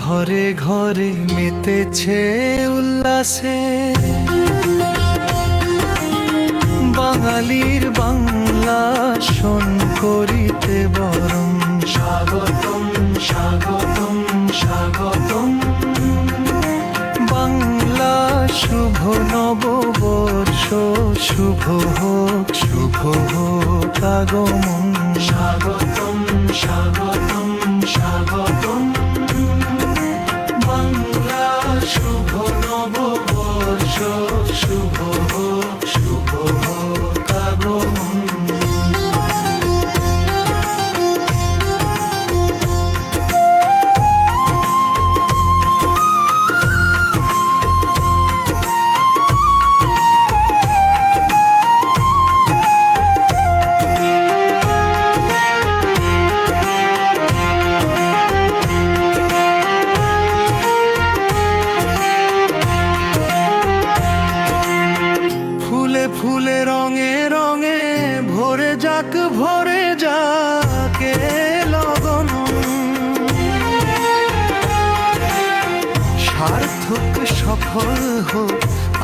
ঘরে ঘরে মেতেছে উল্লাসে, বাঙালির বাংলা শোন করিতে বরণ। স্বাগতম স্বাগতম স্বাগতম, বাংলা শুভ নববর্ষ, শুভ হোক শুভ হোক আগমন। স্বাগতম স্বাগতম স্বাগতম, বাংলা শুভ নববর্ষ, শুভ হোক শুভ হোক আগমন। ফুলে রঙে রঙে ভরে যাক, ভরে যাক এ লগন। সার্থক সফল হোক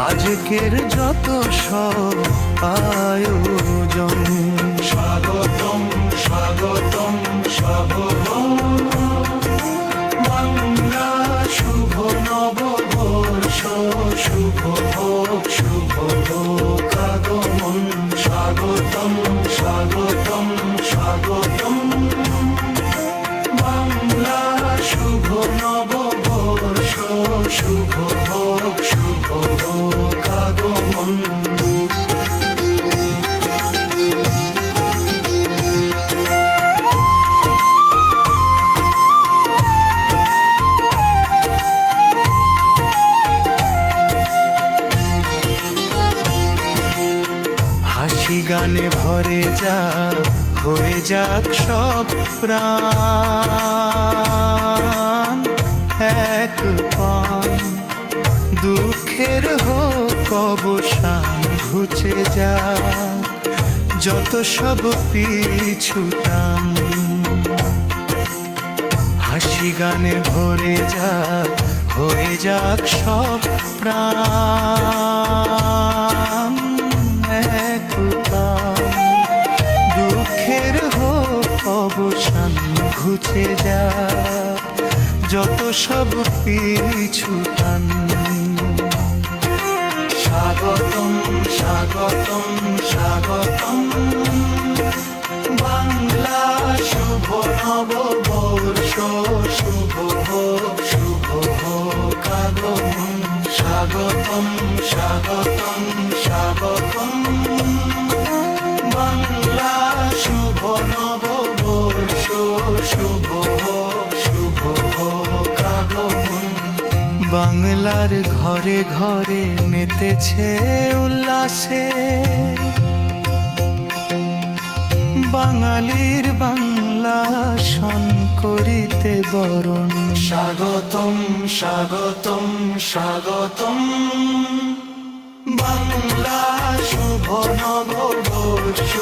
আজকের যত সব আয়োজন। স্বাগতম স্বাগতম স্বাগতম, বাংলা শুভ নববর্ষ, শুভ হোক শুভ হোক আগমন। স্বাগতম স্বাগতম স্বাগতম, বাংলা শুভ নববর্ষ, শুভ হোক শুভ হোক আগমন। হাসি গানে ভরে যাক, হয়ে যাক সব প্রাণ এক পান। দুঃখের হোক অবসান, ঘুচে যাক যত সব পিছুটান। হাসি গানে ভরে যাক, হয়ে যাক সব প্রাণ এক পান। দুঃখের হোক অবসান, ঘুচে যাক যত সব পিছুটান। স্বাগতম স্বাগতম স্বাগতম, বাংলা শুভ নববর্ষ, শুভ হোক শুভ হোক আগমন। স্বাগতম স্বাগতম স্বাগতম, বাংলা শুভ নববর্ষ, শুভ হোক শুভ হোক আগমন। বাংলার ঘরে ঘরে মেতেছে উল্লাসে, বাঙালির বাংলা শোন করিতে বরণ। স্বাগতম স্বাগতম স্বাগতম, বাংলা শুভ নববর্ষ।